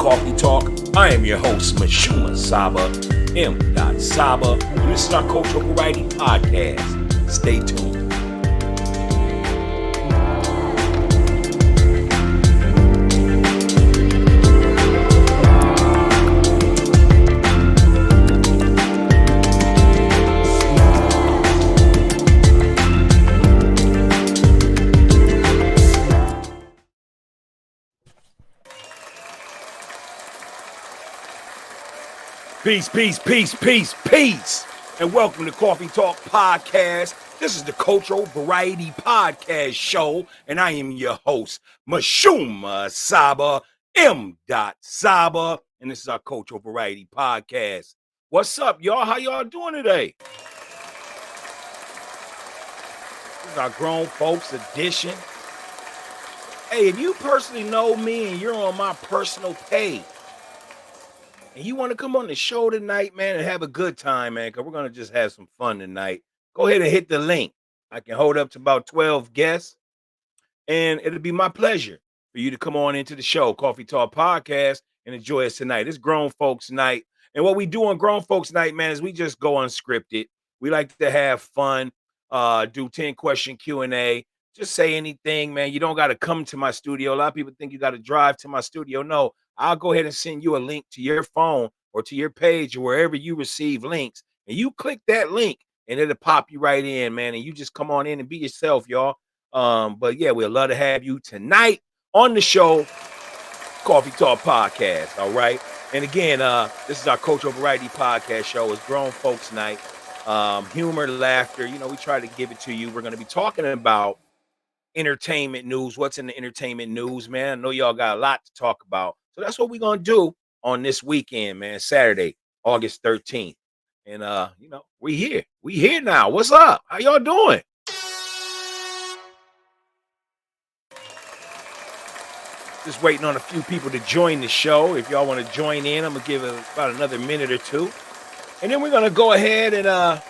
Coffee Talk. I am your host, MISHUMA Saba, M. Saba, and this is our Cultural Variety Podcast. Stay tuned. Peace, and welcome to Coffee Talk Podcast. This is the Cultural Variety Podcast Show, and I am your host, MISHUMA Saba, M. Saba, and this is our Cultural Variety Podcast. What's up, y'all? How y'all doing today? This is our Grown Folks edition. Hey, if you personally know me and you're on my personal page, and you want to come on the show tonight, man, and have a good time, man, because we're going to just have some fun tonight, go ahead and hit the link. I can hold up to about 12 guests, and it'll be my pleasure for you to come on into the show, Coffee Talk Podcast, and enjoy us tonight. It's Grown Folks Night, and what we do on Grown Folks Night, man, is we just go unscripted. We like to have fun, do 10-question Q&A. Just say anything, man. You don't got to come to my studio. A lot of people think you got to drive to my studio. No, I'll go ahead and send you a link to your phone or to your page or wherever you receive links. And you click that link and it'll pop you right in, man. And you just come on in and be yourself, y'all. But yeah, we'd love to have you tonight on the show, Coffee Talk Podcast. All right. And again, this is our Cultural Variety Podcast show. It's Grown Folks Night. Humor, laughter. You know, we try to give it to you. We're going to be talking about entertainment news. What's in the entertainment news, man? I know y'all got a lot to talk about. So that's what we're going to do on this weekend, man. Saturday, August 13th. And, you know, we here. We here now. What's up? How y'all doing? Just waiting on a few people to join the show. If y'all want to join in, I'm going to give it about another minute or two. And then we're going to go ahead and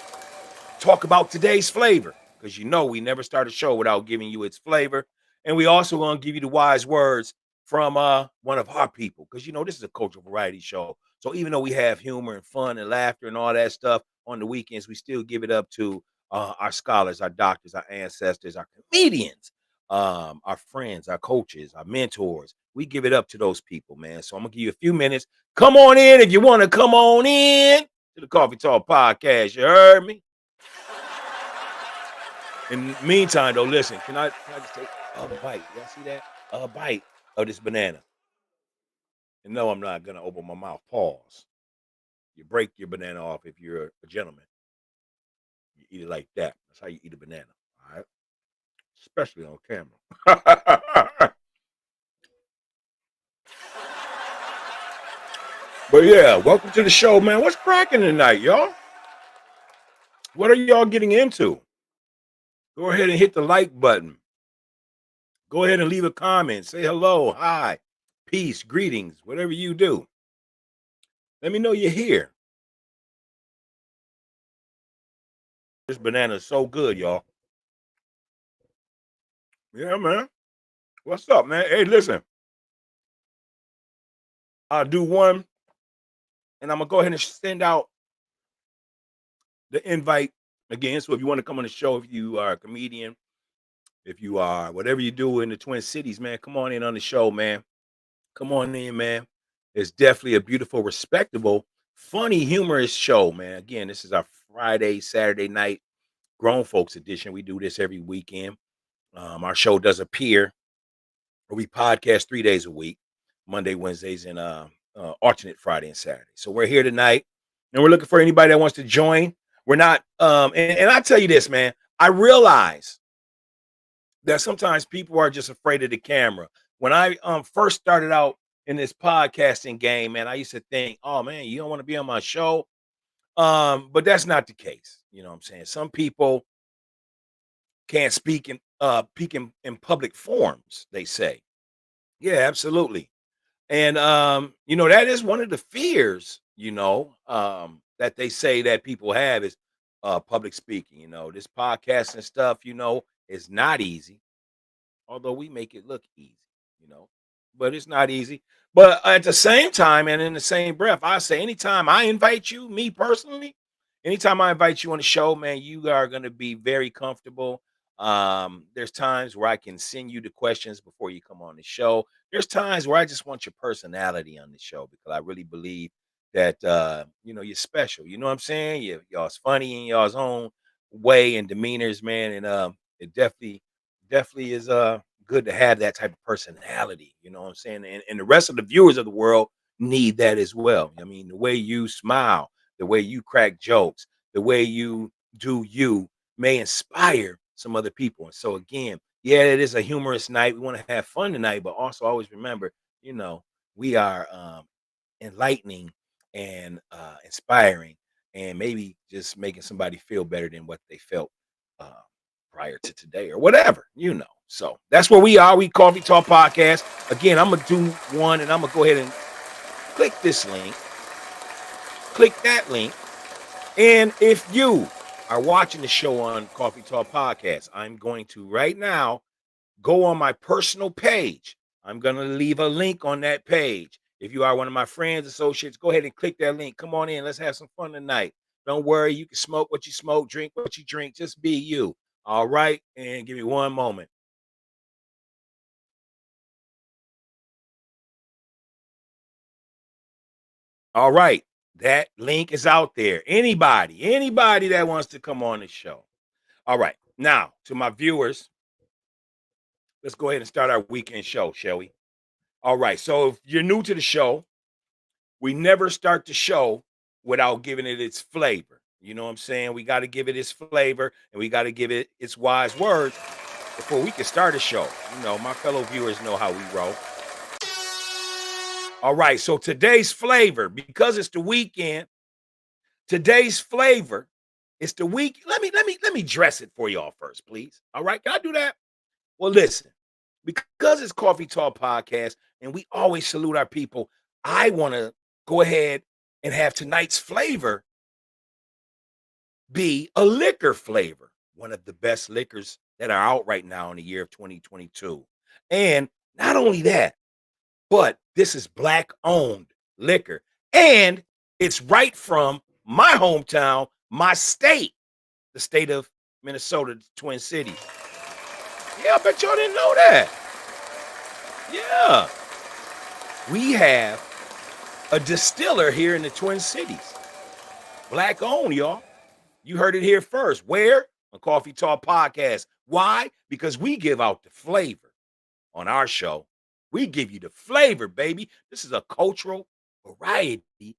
talk about today's flavor. Because you know we never start a show without giving you its flavor. And we also going to give you the wise words from one of our people. Because, you know, this is a cultural variety show. So even though we have humor and fun and laughter and all that stuff on the weekends, we still give it up to our scholars, our doctors, our ancestors, our comedians, our friends, our coaches, our mentors. We give it up to those people, man. So I'm going to give you a few minutes. Come on in if you want to come on in to the Coffee Talk Podcast. You heard me? In the meantime, though, listen, can I just take a bite? Y'all see that? A bite of this banana. And no, I'm not going to open my mouth. Pause. You break your banana off if you're a gentleman. You eat it like that. That's how you eat a banana. All right? Especially on camera. But yeah, welcome to the show, man. What's cracking tonight, y'all? What are y'all getting into? Go ahead and hit the like button. Go ahead and leave a comment. Say hello, hi, peace, greetings, whatever you do. Let me know you're here. This banana is so good, y'all. Yeah, man. What's up, man? Hey, listen. I'll do one, and I'm going to go ahead and send out the invite again. So if you want to come on the show, if you are a comedian, if you are whatever you do in the Twin Cities, man, come on in on the show, man. Come on in, man. It's definitely a beautiful, respectable, funny, humorous show, man. Again, this is our Friday, Saturday night grown folks edition. We do this every weekend. Our show does appear, or we podcast 3 days a week, Monday, Wednesdays, and alternate Friday and Saturday. So we're here tonight, and we're looking for anybody that wants to join. We're not, and I tell you this, man, I realize that sometimes people are just afraid of the camera. When I first started out in this podcasting game, man, I used to think, oh man, you don't want to be on my show. But that's not the case. You know what I'm saying? Some people can't speak in public forums, they say. Yeah, absolutely. And you know, that is one of the fears, you know, that they say that people have is public speaking. You know, this podcast and stuff, you know, is not easy, although we make it look easy, you know. but it's not easy. But at the same time, and in the same breath, I say anytime I invite you, me personally, anytime I invite you on the show, man, you are going to be very comfortable. There's times where I can send you the questions before you come on the show. There's times where I just want your personality on the show because I really believe that you're special. You know what I'm saying? Y'all's funny in y'all's own way and demeanors, man, and it definitely is good to have that type of personality. You know what I'm saying? And the rest of the viewers of the world need that as well. I mean, the way you smile, the way you crack jokes, the way you do you may inspire some other people. And so again, yeah, it is a humorous night. We want to have fun tonight, but also always remember, you know, we are enlightening and inspiring and maybe just making somebody feel better than what they felt uh, prior to today or whatever, you know. So that's where we are. We Coffee Talk Podcast. Again, I'm gonna do one and I'm gonna go ahead and click this link, click that link. And if you are watching the show on Coffee Talk Podcast, I'm going to right now go on my personal page. I'm going to leave a link on that page. If you are one of my friends, associates, go ahead and click that link. Come on in. Let's have some fun tonight. Don't worry. You can smoke what you smoke, drink what you drink. Just be you. All right. And give me one moment. All right. That link is out there. Anybody that wants to come on the show. All right. Now, to my viewers, let's go ahead and start our weekend show, shall we? All right. So if you're new to the show, we never start the show without giving it its flavor. You know what I'm saying? We got to give it its flavor and we got to give it its wise words before we can start a show. You know, my fellow viewers know how we roll. All right, so today's flavor, because it's the weekend, today's flavor, it's the week. Let me dress it for y'all first, please. All right, can I do that? Well, listen, because it's Coffee Talk Podcast and we always salute our people, I want to go ahead and have tonight's flavor be a liquor flavor, one of the best liquors that are out right now in the year of 2022. And not only that, but this is black owned liquor. And it's right from my hometown, my state, the state of Minnesota, the Twin Cities. Yeah, I bet y'all didn't know that. Yeah. We have a distiller here in the Twin Cities. Black owned, y'all. You heard it here first. Where? On Coffee Talk Podcast. Why? Because we give out the flavor on our show. We give you the flavor, baby. This is a cultural variety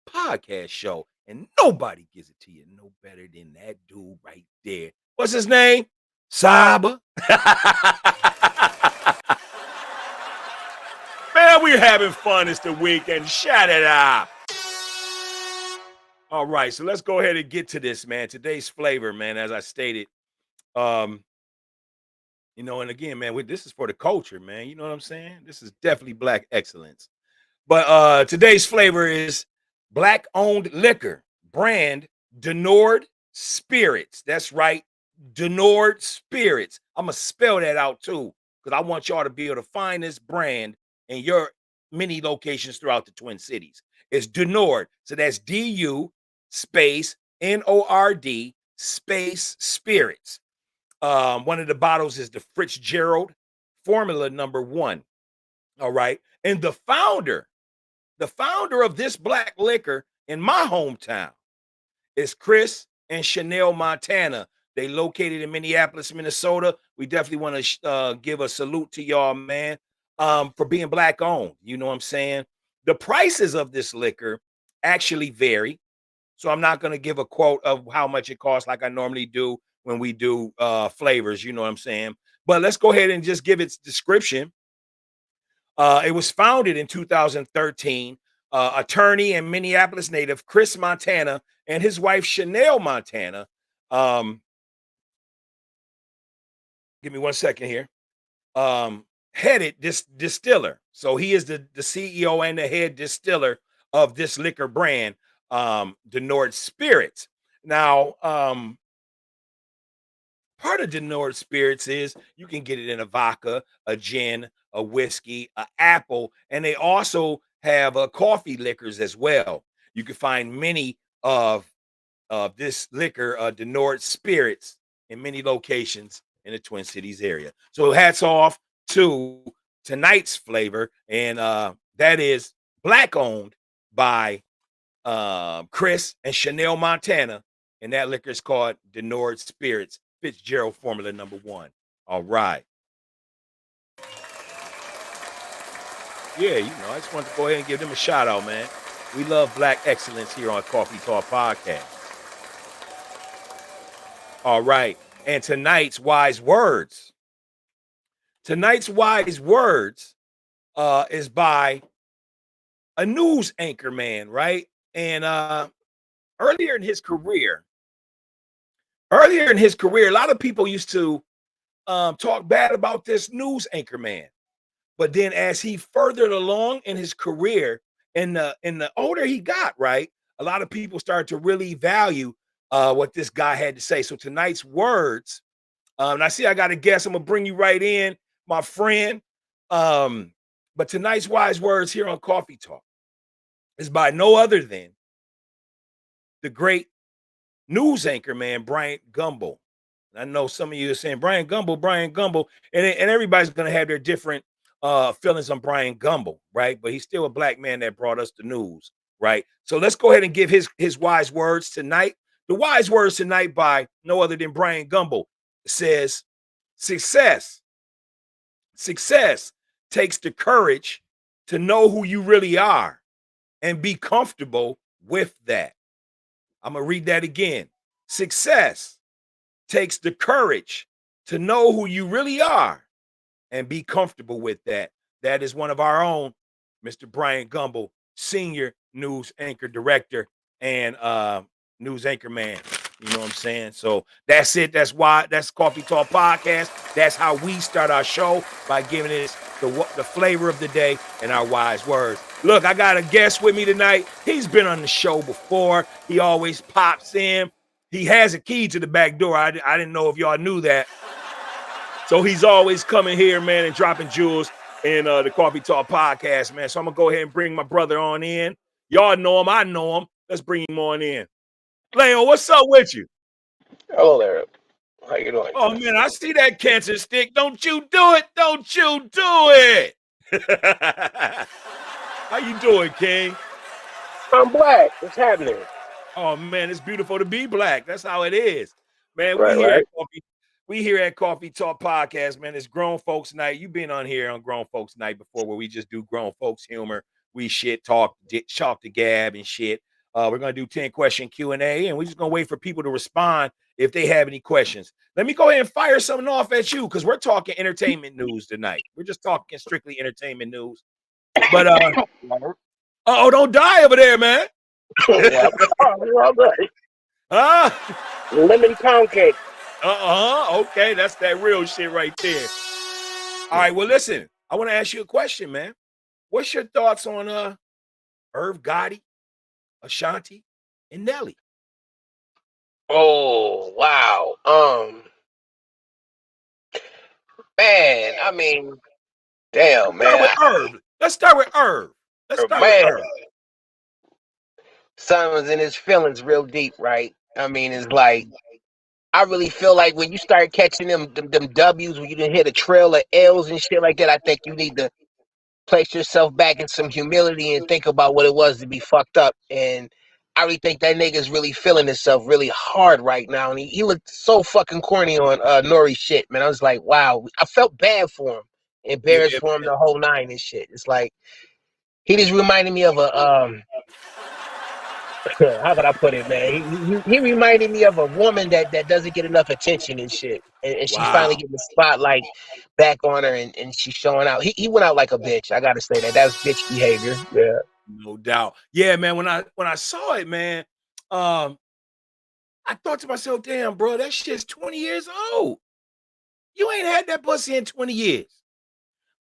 podcast show, and nobody gives it to you no better than that dude right there. What's his name? Saba. Man, we're having fun. It's the weekend. Shut it up. All right, so let's go ahead and get to this, man. Today's flavor, man, as I stated, um, and again, man, this is for the culture, man. You know what I'm saying? This is definitely black excellence. But today's flavor is black owned liquor brand Denord Spirits. That's right, Denord Spirits. I'm gonna spell that out too, because I want y'all to be able to find this brand in your many locations throughout the Twin Cities. It's Denord. So that's DU space NORD space spirits. One of the bottles is the Fitzgerald Formula number 1. All right. And the founder of this black liquor in my hometown is Chris and Chanel Montana. They located in Minneapolis, Minnesota. We definitely want to give a salute to y'all, man, for being black owned. You know what I'm saying? The prices of this liquor actually vary. So I'm not going to give a quote of how much it costs like I normally do when we do flavors. You know what I'm saying? But let's go ahead and just give its description. It was founded in 2013. Attorney and Minneapolis native Chris Montana and his wife Chanel Montana. Um, Give me one second here. Headed this distiller. So he is the CEO and the head distiller of this liquor brand, the Nord Spirits. Now, part of the Nord Spirits is you can get it in a vodka, a gin, a whiskey, a apple, and they also have coffee liquors as well. You can find many of this liquor, Denord Spirits, in many locations in the Twin Cities area. So hats off to tonight's flavor, and that is black owned by Chris and Chanel Montana, and that liquor is called Denord Spirits, Fitzgerald Formula #1. All right. Yeah, I just wanted to go ahead and give them a shout out, man. We love black excellence here on Coffee Talk Podcast. All right. And tonight's wise words. Tonight's wise words is by a news anchor man, right? And earlier in his career, a lot of people used to talk bad about this news anchor man. But then as he furthered along in his career, and the older he got, right, a lot of people started to really value what this guy had to say. So tonight's words, and I see I got a guess. I'm gonna bring you right in, my friend. But tonight's wise words here on Coffee Talk is by no other than the great news anchor man, Bryant Gumbel. I know some of you are saying Brian Gumbel, and everybody's gonna have their different feelings on Brian Gumbel, right? But he's still a black man that brought us the news, right? So let's go ahead and give his wise words tonight. The wise words tonight by no other than Brian Gumbel says, success takes the courage to know who you really are and be comfortable with that. I'm gonna read that again. Success takes the courage to know who you really are and be comfortable with that. That is one of our own, Mr. Brian Gumbel, senior news anchor director and news anchor man. You know what I'm saying? So that's it. That's why. That's Coffee Talk Podcast. That's how we start our show, by giving it the flavor of the day and our wise words. Look, I got a guest with me tonight. He's been on the show before. He always pops in. He has a key to the back door. I didn't know if y'all knew that. So he's always coming here, man, and dropping jewels in the Coffee Talk Podcast, man. So I'm going to go ahead and bring my brother on in. Y'all know him. I know him. Let's bring him on in. Leo, what's up with you? Hello there. How you doing? Oh, man, I see that cancer stick. Don't you do it. Don't you do it. How you doing, King? I'm black. What's happening? Oh, man, it's beautiful to be black. That's how it is. Man, Right. we here at Coffee Talk Podcast, man. It's Grown Folks Night. You've been on here on Grown Folks Night before, where we just do grown folks humor. We shit talk the gab and shit. We're gonna do 10-question Q&A, and we're just gonna wait for people to respond if they have any questions. Let me go ahead and fire something off at you, because we're talking entertainment news tonight. We're just talking strictly entertainment news. But don't die over there, man. Lemon pound cake. Okay, that's that real shit right there. All right, well, listen, I want to ask you a question, man. What's your thoughts on Irv Gotti, Ashanti, and Nelly? Oh, wow. Man, I mean, damn, man. Let's start with Irv. Son was in his feelings real deep, right? I mean, it's like, I really feel like when you start catching them W's, when you didn't hit a trail of L's and shit like that, I think you need to place yourself back in some humility and think about what it was to be fucked up. And I really think that nigga's really feeling himself really hard right now. And he looked so fucking corny on Nori shit, man. I was like, wow. I felt bad for him. Embarrassed for him, the whole nine and shit. It's like, he just reminded me of a how could I put it, man? He reminded me of a woman that doesn't get enough attention and shit. And she's finally getting the spotlight back on her, and she's showing out. He went out like a bitch. I gotta say that. That's bitch behavior. Yeah. No doubt. Yeah, man. When I saw it, man, I thought to myself, damn, bro, that shit's 20 years old. You ain't had that pussy in 20 years.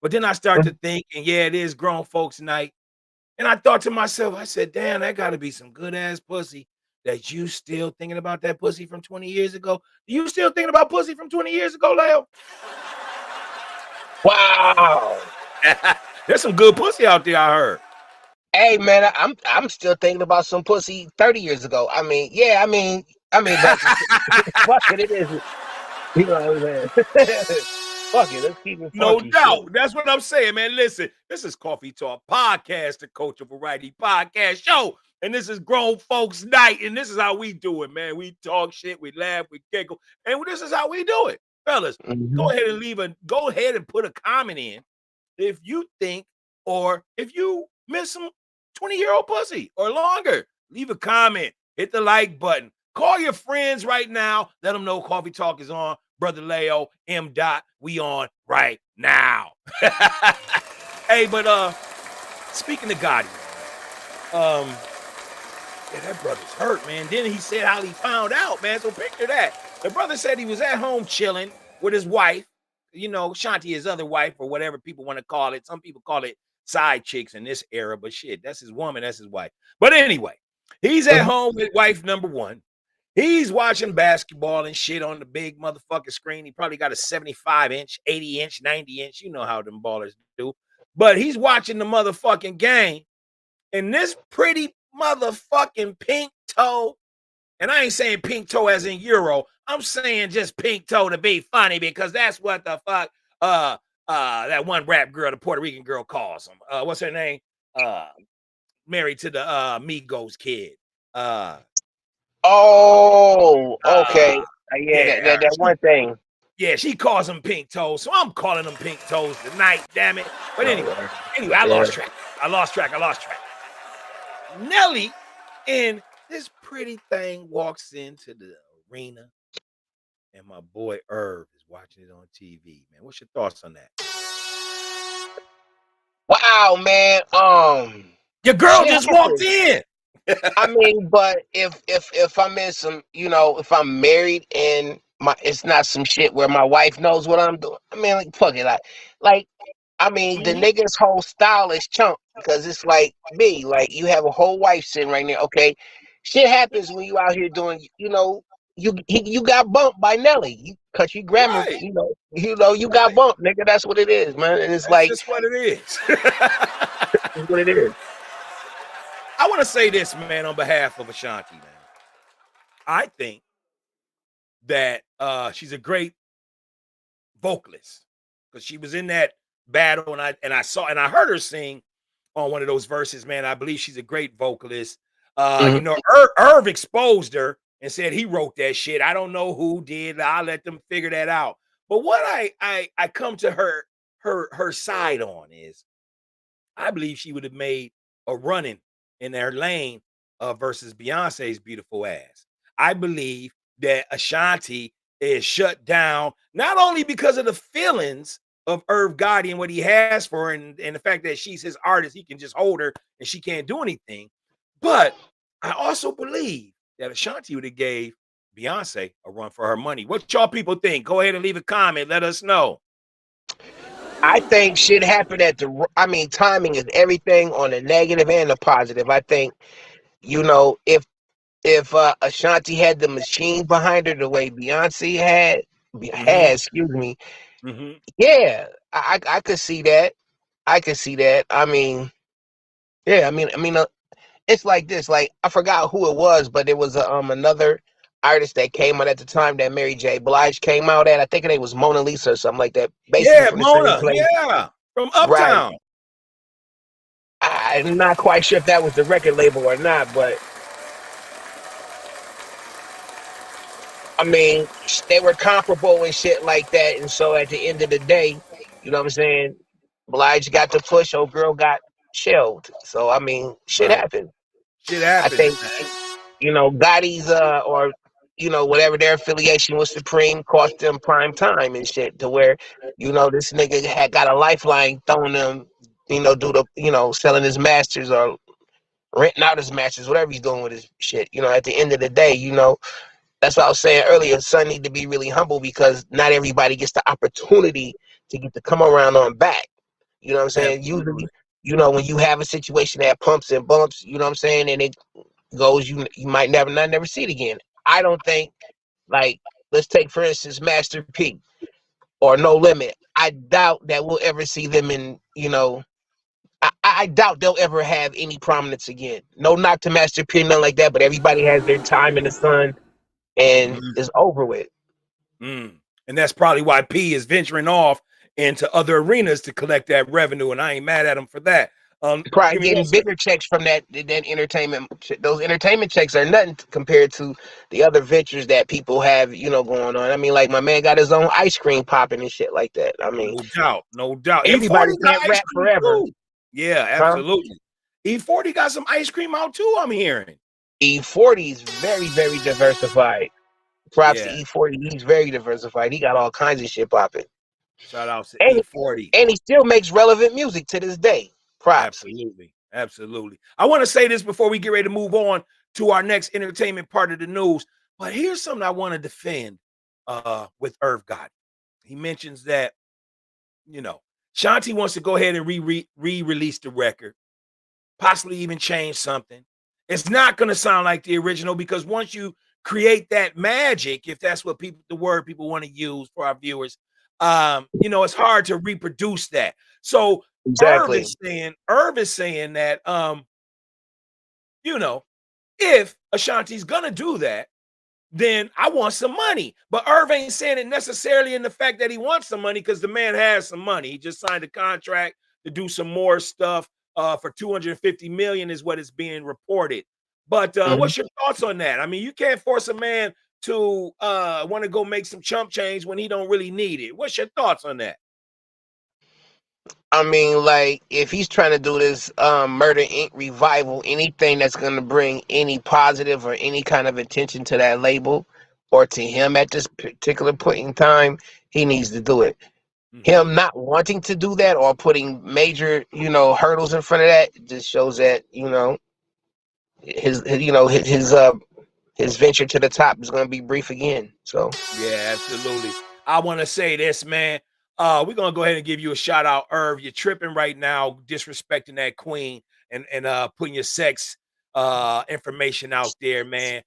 But then I started to think, and yeah, it is Grown Folks Night. And I thought to myself, I said, damn, that got to be some good ass pussy that you still thinking about that pussy from 20 years ago. You still thinking about pussy from 20 years ago, Leo? Wow. There's some good pussy out there, I heard. Hey man, I'm still thinking about some pussy 30 years ago. I mean, yeah, but fuck it, it is. You know what I'm saying? Fuck it, let's keep it No funky. Shit. doubt. That's what I'm saying, man. Listen, this is Coffee Talk Podcast, the Culture Variety Podcast Show. And this is Grown Folks Night. And this is how we do it, man. We talk shit, we laugh, we giggle. And this is how we do it. Fellas, Hmm. go ahead and put a comment in if you think or if you miss some 20-year-old pussy or longer. Leave a comment, hit the like button. Call your friends right now. Let them know Coffee Talk is on. Brother Leo, M. Dot, we on right now. Hey, but speaking of Gotti, um, yeah, that brother's hurt, man. Then he said how he found out, man. So picture that. The brother said he was at home chilling with his wife, Shanti, his other wife, or whatever people want to call it. Some people call it side chicks in this era, but shit, that's his woman, that's his wife. But anyway, he's at home with wife number one. He's watching basketball and shit on the big motherfucking screen. He probably got a 75-inch, 80-inch, 90-inch. You know how them ballers do. But he's watching the motherfucking game. And this pretty motherfucking pink toe, and I ain't saying pink toe as in Euro. I'm saying just pink toe to be funny because that's what the fuck that one rap girl, the Puerto Rican girl, calls him. What's her name? Married to the Migos kid. Oh, okay. Yeah, Yeah, that one thing. yeah, she calls him pink toes, so I'm calling them pink toes tonight, damn it. But anyway, Yeah. I lost track. Nelly and this pretty thing walks into the arena, and my boy Irv is watching it on TV. Man, what's your thoughts on that? Wow, man. Your girl Shit just walked happens. in. I mean, but if I'm in some, if I'm married and it's not some shit where my wife knows what I'm doing. I mean, like fuck it, like I mean, the Mhm. nigga's whole style is chump because it's like me, like you have a whole wife sitting right there. Okay, shit happens when you out here doing, you got bumped by Nelly, cause you grammar, Right, you got right. bumped, nigga. That's what it is, man, and it's That's like just what it is. it's what it is. I want to say this, man, on behalf of Ashanti, man. I think that she's a great vocalist because she was in that battle, and I heard her sing on one of those verses, man. I believe she's a great vocalist. Mhm. Irv exposed her and said he wrote that shit. I don't know who did. I'll let them figure that out. But what I come to her side on is I believe she would have made a running in their lane versus Beyonce's beautiful ass. I believe that Ashanti is shut down not only because of the feelings of Irv Gotti and what he has for her, and the fact that she's his artist, he can just hold her and she can't do anything. But I also believe that Ashanti would have gave Beyonce a run for her money. What y'all people think? Go ahead and leave a comment. Let us know. I think shit happened I mean, timing is everything on the negative and the positive. I think, if Ashanti had the machine behind her the way Beyonce Mm-hmm. has, excuse me, Mm-hmm. yeah, I could see that. I could see that. I mean, yeah, it's like this. Like I forgot who it was, but it was another artist that came out at the time that Mary J. Blige came out at. I think her name was Mona Lisa or something like that. Basically Yeah, from the same Mona. place, Yeah, from right? Uptown. I'm not quite sure if that was the record label or not, but I mean, they were comparable and shit like that. And so at the end of the day, you know what I'm saying? Blige got the push, old girl got shelved. So I mean, shit Right. happened. Shit I happens, think, man. Gotti's or whatever their affiliation with Supreme cost them prime time and shit to where, this nigga had got a lifeline throwing them, due to, selling his masters or renting out his masters, whatever he's doing with his shit. At the end of the day, that's what I was saying earlier. Son need to be really humble because not everybody gets the opportunity to get to come around on back. You know what I'm saying? Usually, Absolutely. when you have a situation that pumps and bumps, you know what I'm saying, and it goes, you might never see it again. I don't think, like, let's take for instance Master P or No Limit. I doubt that we'll ever see them in you know, I doubt they'll ever have any prominence again. No knock to Master P, nothing like that, but everybody has their time in the sun and Mhm. it's over with. Mm. And that's probably why P is venturing off into other arenas to collect that revenue, and I ain't mad at him for that. Probably Give me one getting second. bigger checks from that entertainment. Those entertainment checks are nothing compared to the other ventures that people have, going on. I mean, like my man got his own ice cream popping and shit like that. I mean, No doubt, no doubt. everybody E40 got can't ice rap cream forever, too. Yeah, huh? absolutely. E40 got some ice cream out too, I'm hearing. E40 is very, very diversified. Props to Yeah. E40. He's very diversified. He got all kinds of shit popping. Shout out to And E40. and he still makes relevant music to this day. Props. Absolutely. Absolutely. I want to say this before we get ready to move on to our next entertainment part of the news. But here's something I want to defend with Irv Gotti. He mentions that, you know, Shanti wants to go ahead and re-release the record, possibly even change something. It's not going to sound like the original because once you create that magic, if that's what the word people want to use for our viewers, it's hard to reproduce that. So Exactly. Irv is saying that, you know, if Ashanti's gonna do that, then I want some money. But Irv ain't saying it necessarily in the fact that he wants some money because the man has some money. He just signed a contract to do some more stuff for 250 million is what is being reported. But Mhm. what's your thoughts on that? I mean, you can't force a man to want to go make some chump change when he don't really need it. What's your thoughts on that? I mean, like, if he's trying to do this Murder Inc. revival, anything that's going to bring any positive or any kind of attention to that label or to him at this particular point in time, he needs to do it. Mm-hmm. Him not wanting to do that or putting major, hurdles in front of that just shows that, his venture to the top is going to be brief again. So, Yeah, absolutely. I want to say this, man. We're gonna go ahead and give you a shout out, Irv. You're tripping right now, disrespecting that queen and putting your sex information out there, man.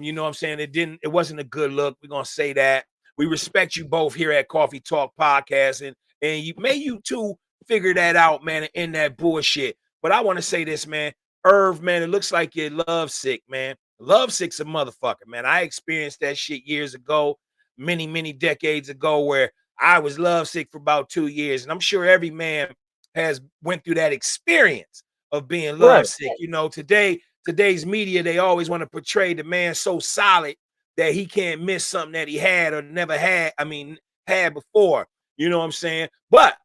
You know what I'm saying? It wasn't a good look. We're gonna say that. We respect you both here at Coffee Talk Podcast, and you two figure that out, man, and end that bullshit. But I want to say this, man. Irv, man, it looks like you're love sick, man. Love sick's a motherfucker, man. I experienced that shit years ago, many, many decades ago, where I was lovesick for about 2 years. And I'm sure every man has went through that experience of being right. lovesick. Today's media, they always want to portray the man so solid that he can't miss something that he had or never had, had before. You know what I'm saying? But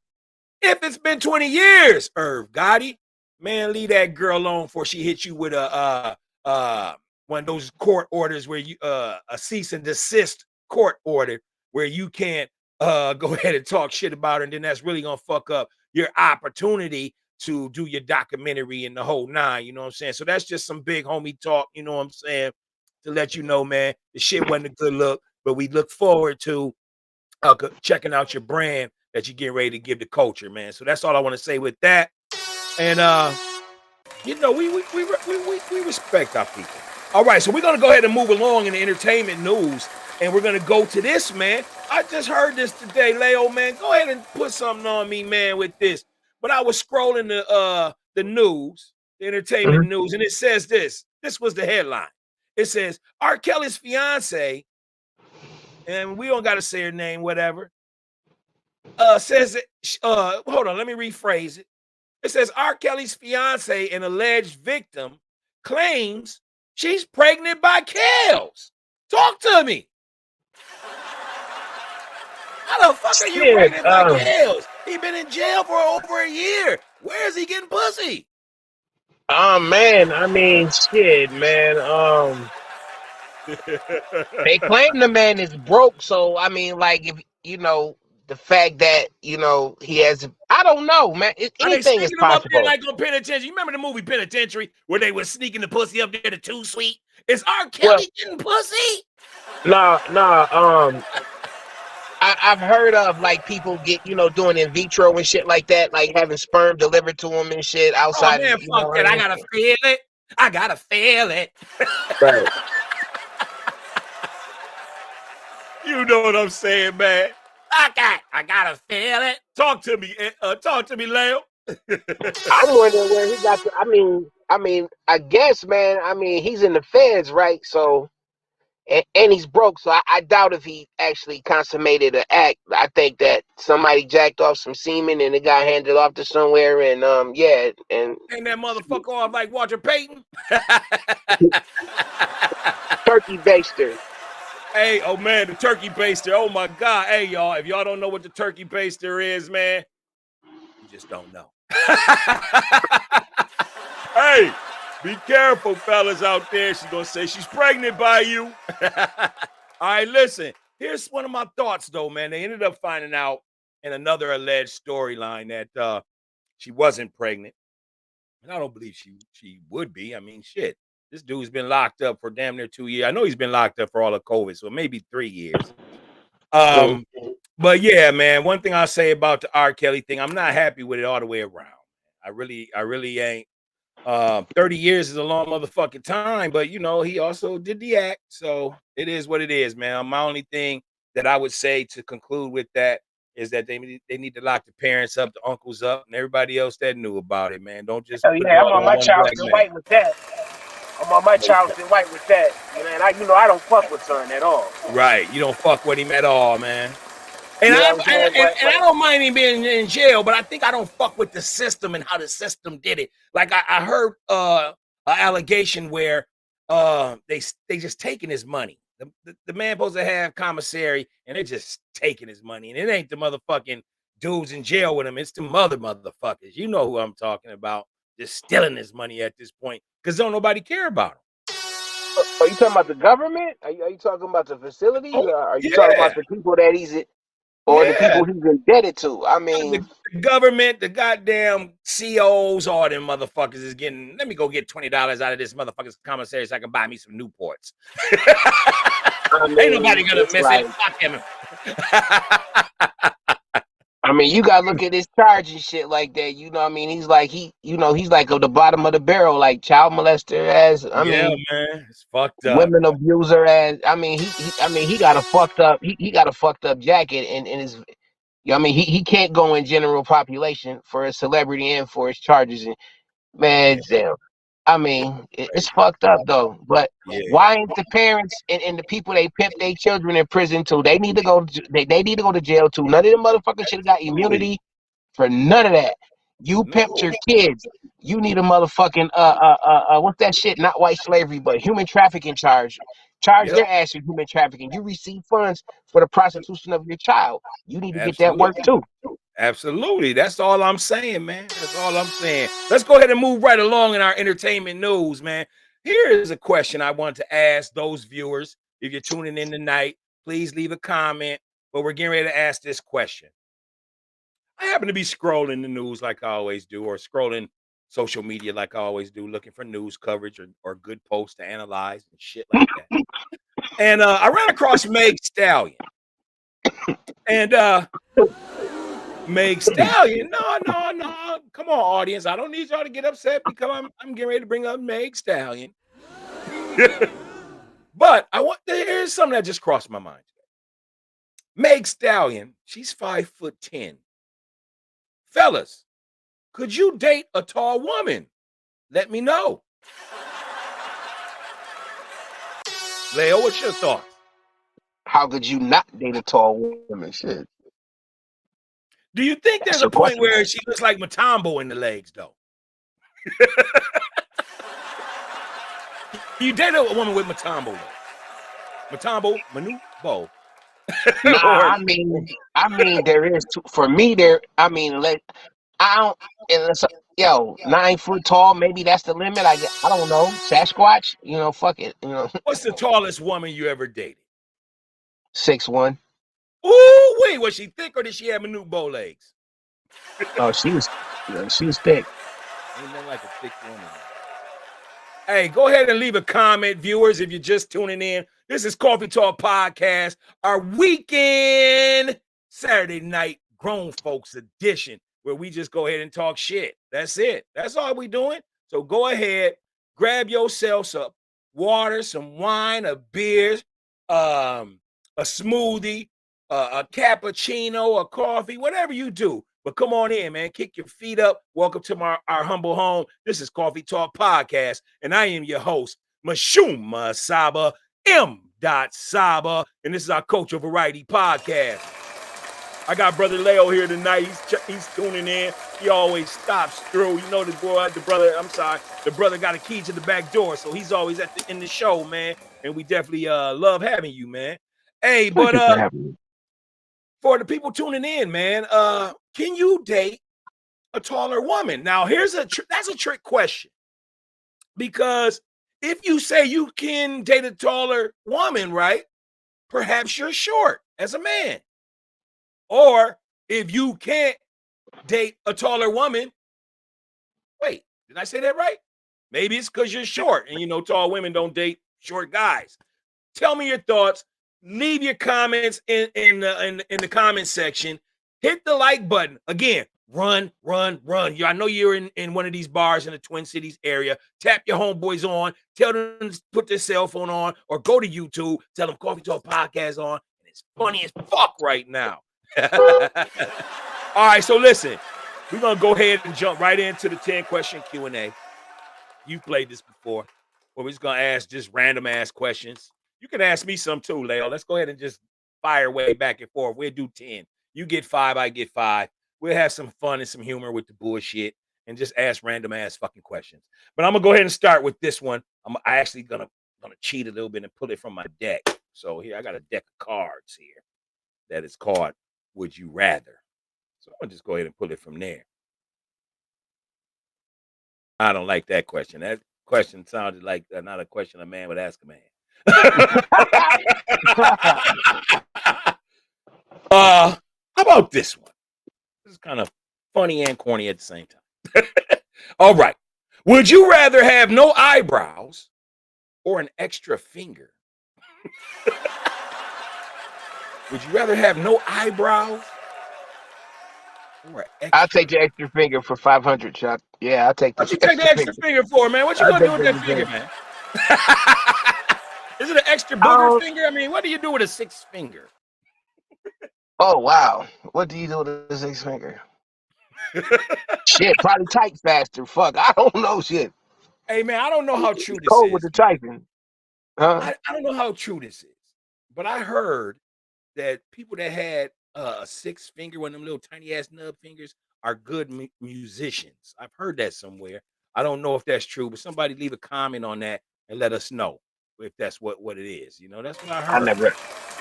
if it's been 20 years, Irv Gotti, man, leave that girl alone before she hits you with one of those court orders where you a cease and desist court order where you can't go ahead and talk shit about her, and then that's really gonna fuck up your opportunity to do your documentary and the whole nine, you know what I'm saying? So that's just some big homie talk, you know what I'm saying? To let you know, man, the shit wasn't a good look, but we look forward to checking out your brand that you're getting ready to give the culture, man. So that's all I want to say with that. And we respect our people. All right, so we're gonna go ahead and move along in the entertainment news, and we're gonna go to this, man. I just heard this today, Leo, man. Go ahead and put something on me, man, with this. But I was scrolling the news, the entertainment Mhm. news, and it says this. This was the headline. It says R. Kelly's fiance, and we don't got to say her name, whatever. Says that. Hold on, let me rephrase it. It says R. Kelly's fiance, an alleged victim, claims she's pregnant by Kels. Talk to me. How the fuck are you Shit. pregnant by Kels? He been in jail for over a year. Where is he getting pussy? Oh man, I mean, shit, man. They claim the man is broke, so I mean, like, if the fact that he has, I don't know, man. Are they Anything is sneaking him up there possible. like on Penitentiary? You remember the movie Penitentiary where they was sneaking the pussy up there to Too Sweet? Is R. Well, Kelly getting pussy? no, no. I've heard of like people get doing in vitro and shit like that, like having sperm delivered to them and shit Oh outside. man, You know fuck what I that. I mean? gotta feel it. I gotta feel it. Right. You know what I'm saying, man. I gotta feel it. Talk to me, Leo. I'm wondering where he got the. I guess, man. I mean, he's in the feds, right? So, and he's broke. So I doubt if he actually consummated an act. I think that somebody jacked off some semen and it got handed off to somewhere. And yeah, and Ain't that motherfucker off like Walter Payton? turkey baster. Hey, oh man, the turkey baster. Oh my God. Hey, y'all, if y'all don't know what the turkey baster is, man, you just don't know. Hey, be careful, fellas out there. She's gonna say she's pregnant by you. All right, listen. Here's one of my thoughts, though, man. They ended up finding out in another alleged storyline that she wasn't pregnant. And I don't believe she would be. I mean, shit. This dude's been locked up for damn near 2 years. I know he's been locked up for all of COVID, so maybe 3 years. Mm. But yeah, man, one thing I'll say about the R. Kelly thing, I'm not happy with it all the way around. I really ain't. 30 years is a long motherfucking time, but you know, he also did the act. So it is what it is, man. My only thing that I would say to conclude with that is that they need to lock the parents up, the uncles up, and everybody else that knew about it, man. Don't just Hell put yeah, it I'm all on my on one black Charleston man. White with that. I'm on my Charleston White with that. Man, I don't fuck with son at all. Right. You don't fuck with him at all, man. And You know I what I'm saying? and I don't mind him being in jail, but I think I don't fuck with the system and how the system did it. Like I heard an allegation where they just taking his money. The man supposed to have commissary and they're just taking his money. And it ain't the motherfucking dudes in jail with him. It's the motherfuckers. You know who I'm talking about. Just stealing his money at this point because don't nobody care about him. Are you talking about the government? Are you talking about the facilities? Oh Or are you talking yeah, about the people that or the yeah. people he's indebted to? I mean, The government, the goddamn COs, all them motherfuckers is getting. Let me go get $20 out of this motherfucker's commissary so I can buy me some Newports. Ain't nobody gonna it's miss it. like, Fuck him. you gotta look at his charge and shit like that. You know what I mean? He's like he's like at the bottom of the barrel, like child molester as Yeah, man, it's fucked up. women abuser as he got a fucked up he got a fucked up jacket and his he can't go in general population for his celebrity and for his charges and man Yeah, damn. It's crazy. fucked up though. But Yeah, why ain't the parents and the people they pimp their children in prison too? They need to go. They need to go to jail too. None of them motherfuckers should have got absolutely. immunity for none of that. You pimped No. your kids. You need a motherfucking what's that shit? Not white slavery, but human trafficking charge. Charge Yep. their ass with human trafficking. You receive funds for the prostitution of your child. You need to get that work Absolutely. too. Absolutely. That's all I'm saying, man. That's all I'm saying. Let's go ahead and move right along in our entertainment news, man. Here is a question I want to ask those viewers. If you're tuning in tonight, please leave a comment. But we're getting ready to ask this question. I happen to be scrolling the news like I always do, or scrolling social media like I always do, looking for news coverage or good posts to analyze and shit like that. And I ran across Meg Stallion. And Meg Stallion. No, no, no. Come on, audience. I don't need y'all to get upset because I'm getting ready to bring up Meg Stallion. But here's something that just crossed my mind. Meg Stallion, she's 5'10". Fellas, could you date a tall woman? Let me know. Leo, what's your thoughts? How could you not date a tall woman? Shit, Do you think that's there's a your point question. where she looks like Matumbo in the legs, though? You date a woman with Matumbo legs? Matumbo, Manu, Bo. Nah, or there is for me there. I don't. Unless, yo, 9 foot tall, maybe that's the limit. I don't know. Sasquatch, fuck it, what's the tallest woman you ever dated? 6'1". Ooh, wait, was she thick or did she have Manu bow legs? Oh, she was thick. Ain't nothing like a thick woman. Hey, go ahead and leave a comment, viewers, if you're just tuning in. This is Coffee Talk Podcast, our weekend Saturday night grown folks edition, where we just go ahead and talk shit. That's it. That's all we doing. So go ahead, grab yourself some water, some wine, a beer, a smoothie, a cappuccino, a coffee, whatever you do. But come on in, man. Kick your feet up. Welcome to our humble home. This is Coffee Talk Podcast, and I am your host, MISHUMA Saba, M. Saba, and this is our Cultural Variety Podcast. I got Brother Leo here tonight. He's tuning in. He always stops through. You know the brother got a key to the back door, so he's always in the show, man. And we definitely love having you, man. Hey, but for the people tuning in, man, can you date a taller woman? Now, that's a trick question, because if you say you can date a taller woman, right, perhaps you're short as a man. Or if you can't date a taller woman, wait, did I say that right? Maybe it's because you're short, and tall women don't date short guys. Tell me your thoughts. Leave your comments in the comment section. Hit the like button. Again, run. I know you're in one of these bars in the Twin Cities area. Tap your homeboys on. Tell them to put their cell phone on, or go to YouTube. Tell them Coffee Talk Podcast on. And it's funny as fuck right now. All right, so listen. We're going to go ahead and jump right into the 10-question Q&A. You played this before. Well, we're just going to ask just random ass questions. You can ask me some too, Leo. Let's go ahead and just fire way back and forth. We'll do 10. You get 5, I get 5. We'll have some fun and some humor with the bullshit and just ask random ass fucking questions. But I'm going to go ahead and start with this one. I actually gonna cheat a little bit and pull it from my deck. So here, I got a deck of cards here that is called Would You Rather? So I'm going to just go ahead and pull it from there. I don't like that question. That question sounded like not a question a man would ask a man. How about this one? This is kind of funny and corny at the same time. All right. Would you rather have no eyebrows or an extra finger? Would you rather have no eyebrows or I'll take the extra finger for 500, Chuck. Yeah, I'll take the extra finger. What you take the extra finger for, man? What you gonna do with that finger, man? Is it an extra booger finger? I mean, what do you do with a 6th finger? Oh, wow. What do you do with a 6th finger? Shit, probably type faster. Fuck, I don't know shit. Hey, man, I don't know how true this cold is. with the typing. Huh? I don't know how true this is, but I heard that people that had a 6th finger, one of them little tiny ass nub fingers, are good musicians. I've heard that somewhere. I don't know if that's true, but somebody leave a comment on that and let us know if that's what it is. That's what I heard.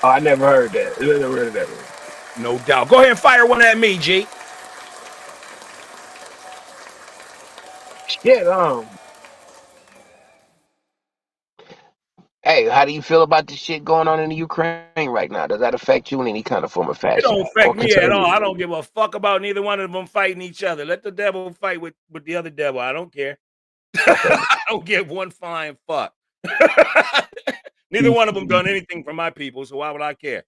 I never heard that. I never heard of that one. No doubt. Go ahead and fire one at me, G. Shit, Hey, how do you feel about the shit going on in the Ukraine right now? Does that affect you in any kind of form of fashion? It don't affect me at all. I don't give a fuck about neither one of them fighting each other. Let the devil fight with the other devil. I don't care. I don't give one flying fuck. Neither one of them done anything for my people, so why would I care?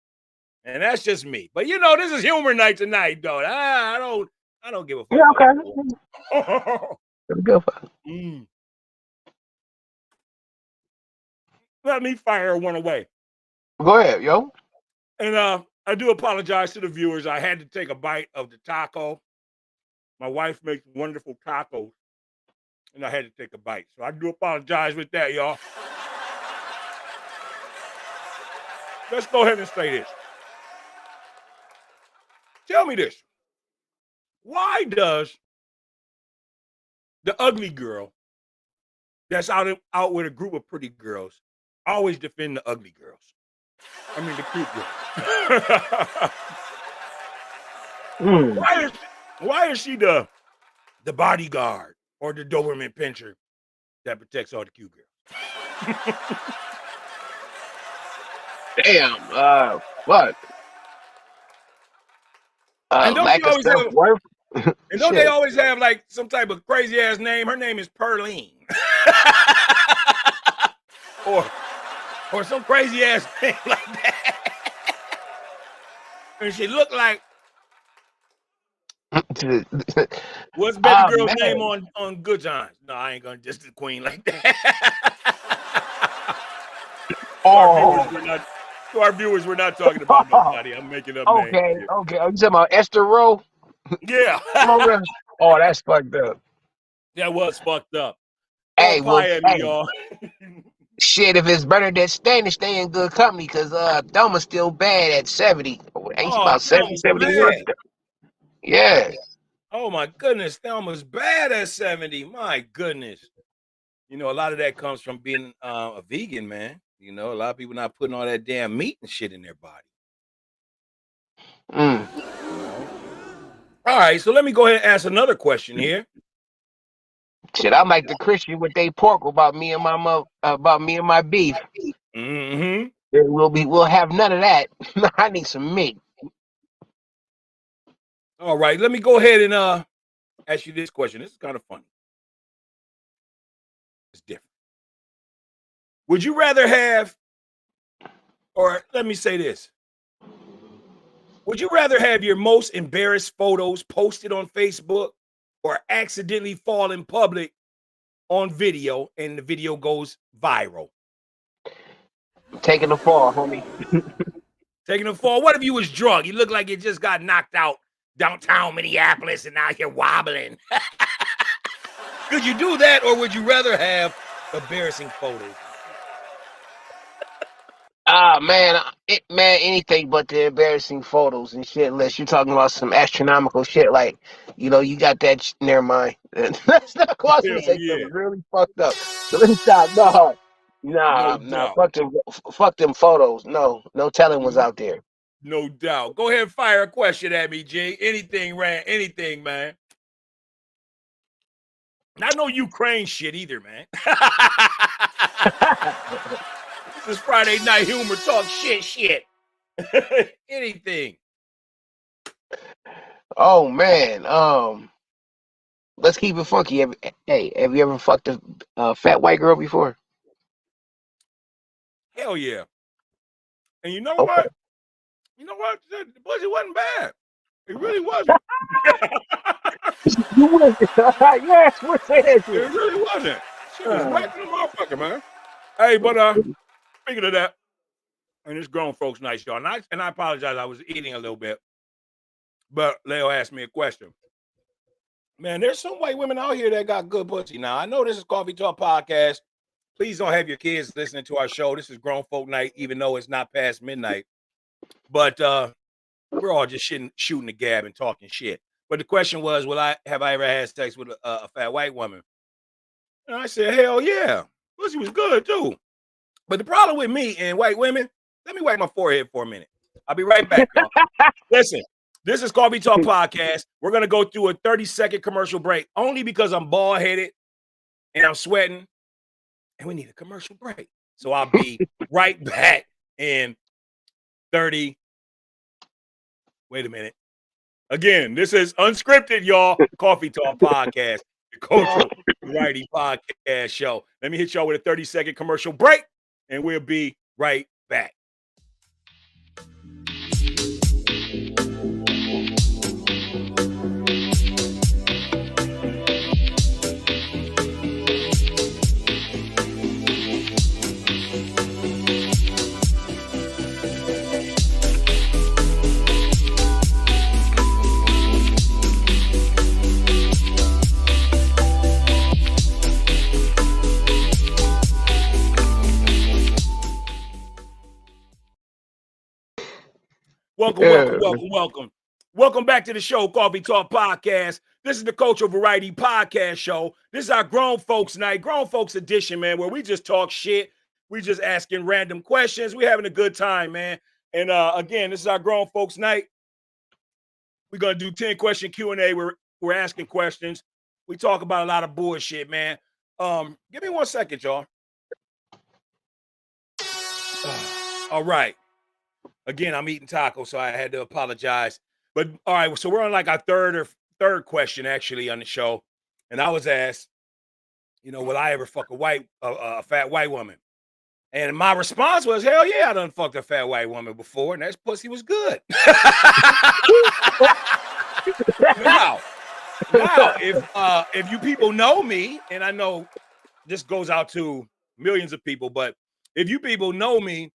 And that's just me. But this is humor night tonight, though. I don't give a fuck. Yeah, okay. Go for it. Let me fire one away. Go ahead, yo. And I do apologize to the viewers. I had to take a bite of the taco. My wife makes wonderful tacos, and I had to take a bite. So I do apologize with that, y'all. Let's go ahead and say this. Tell me this. Why does the ugly girl that's out with a group of pretty girls always defend the ugly girls? I mean, the cute girls. Why is she the bodyguard or the Doberman pincher that protects all the cute girls? Damn, what? And don't lack of self-worth? And don't they always have like some type of crazy ass name? Her name is Perline. or some crazy ass name like that. And she looked like what's baby girl's name on Good Times? No, I ain't gonna just the queen like that. To our viewers, we're not talking about nobody. I'm making up names Okay, here. okay. Are you talking about Esther Rowe? Yeah. Oh, that's fucked up. That was fucked up. Throw a Hey, pie well, at me, hey, y'all. shit. If it's Bernadette Stanish, they in good company because Thelma's still bad at 70. Ain't she Oh, about 70, Thelma's 71? bad. Yeah. Oh my goodness, Thelma's bad at 70. My goodness. You know, a lot of that comes from being a vegan, man. You know, a lot of people not putting all that damn meat and shit in their body. Mm. You know. All right, so let me go ahead and ask another question here. Shit, I'm like the Christian with they pork about me and about me and my beef. Mm-hmm. We'll have none of that. I need some meat. All right, let me go ahead and ask you this question. This is kind of funny. It's different. Would you rather have, or let me say this, would you rather have your most embarrassed photos posted on Facebook or accidentally fall in public on video and the video goes viral? I'm taking the fall, homie. Taking a fall. What if you was drunk? You look like you just got knocked out downtown Minneapolis and now you're wobbling. Could you do that, or would you rather have embarrassing photos? Ah man, man, anything but the embarrassing photos and shit. Unless you're talking about some astronomical shit, like you got that. Never mind. That's not. I was gonna Hell say yeah. something really fucked up. So let me stop. No, No nah. doubt. Fuck them photos. No telling what's Mhm. out there. No doubt. Go ahead and fire a question at me, G. Anything, Rand. Anything, man. Not no Ukraine shit either, man. This is Friday Night Humor Talk shit. Anything. Oh man. Let's keep it funky. Hey, have you ever fucked a fat white girl before? Hell yeah. And you know Okay. what? You know what? The pussy wasn't bad. It really wasn't. You would. Yes, we're saying that It shit. really wasn't. She was Uh, whack in the motherfucker, man. Hey, but speaking of that, and it's grown folks night, y'all. And I apologize, I was eating a little bit. But Leo asked me a question. Man, there's some white women out here that got good pussy. Now, I know this is Coffee Talk Podcast. Please don't have your kids listening to our show. This is grown folk night, even though it's not past midnight. But we're all just shooting the gab and talking shit. But the question was, have I ever had sex with a fat white woman? And I said, hell yeah. Pussy was good too. But the problem with me and white women, let me wipe my forehead for a minute. I'll be right back, y'all. Listen, this is Coffee Talk Podcast. We're going to go through a 30-second commercial break only because I'm bald headed and I'm sweating and we need a commercial break. So I'll be right back in 30. Wait a minute. Again, this is unscripted, y'all. Coffee Talk Podcast, the cultural variety podcast show. Let me hit y'all with a 30-second commercial break and we'll be right back. Welcome. Welcome back to the show, Coffee Talk Podcast. This is the Cultural Variety Podcast show. This is our grown folks night, grown folks edition, man, where we just talk shit. We just asking random questions. We having a good time, man. And again, this is our grown folks night. We're gonna do 10 question Q&A. We're asking questions. We talk about a lot of bullshit, man. Give me 1 second, y'all. All right. Again, I'm eating tacos, so I had to apologize. But all right, so we're on like our third question actually on the show, and I was asked, will I ever fuck a fat white woman? And my response was, hell yeah, I done fucked a fat white woman before, and that pussy was good. now, if you people know me, and I know this goes out to millions of people, but if you people know me,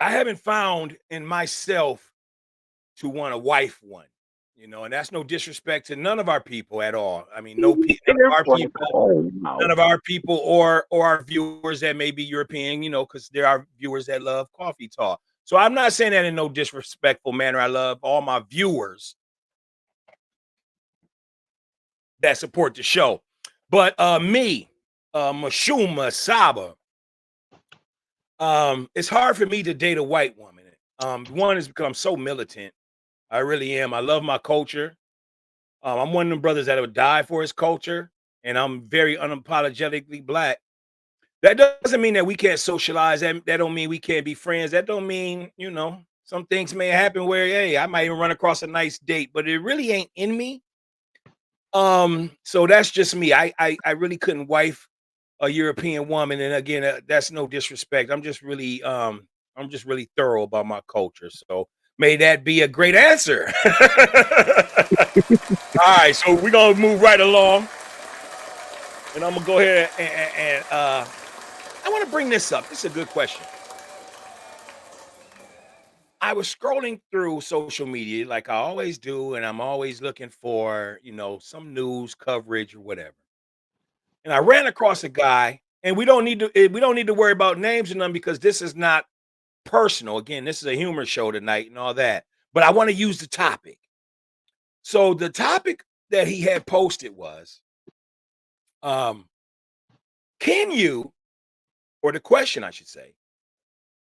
I haven't found in myself to want a wife one, and that's no disrespect to none of our people at all. I mean, none of our people, Oh, no. or our viewers that may be European, because there are viewers that love coffee talk. So I'm not saying that in no disrespectful manner. I love all my viewers that support the show. But me, MISHUMA, Saba, it's hard for me to date a white woman. One is because I'm so militant. I really am. I love my culture. I'm one of them brothers that would die for his culture, and I'm very unapologetically black. That doesn't mean that we can't socialize. That don't mean we can't be friends. That don't mean, some things may happen where, hey, I might even run across a nice date, but it really ain't in me. So that's just me. I really couldn't wife a European woman, and again, that's no disrespect. I'm just really thorough about my culture. So may that be a great answer. All right, so we're gonna move right along, and I'm gonna go ahead and I want to bring this up. This is a good question. I was scrolling through social media like I always do, and I'm always looking for, some news coverage or whatever. And I ran across a guy, and we don't need to worry about names and none because this is not personal. Again, this is a humor show tonight and all that. But I want to use the topic. So the topic that he had posted was, um, can you, or the question I should say,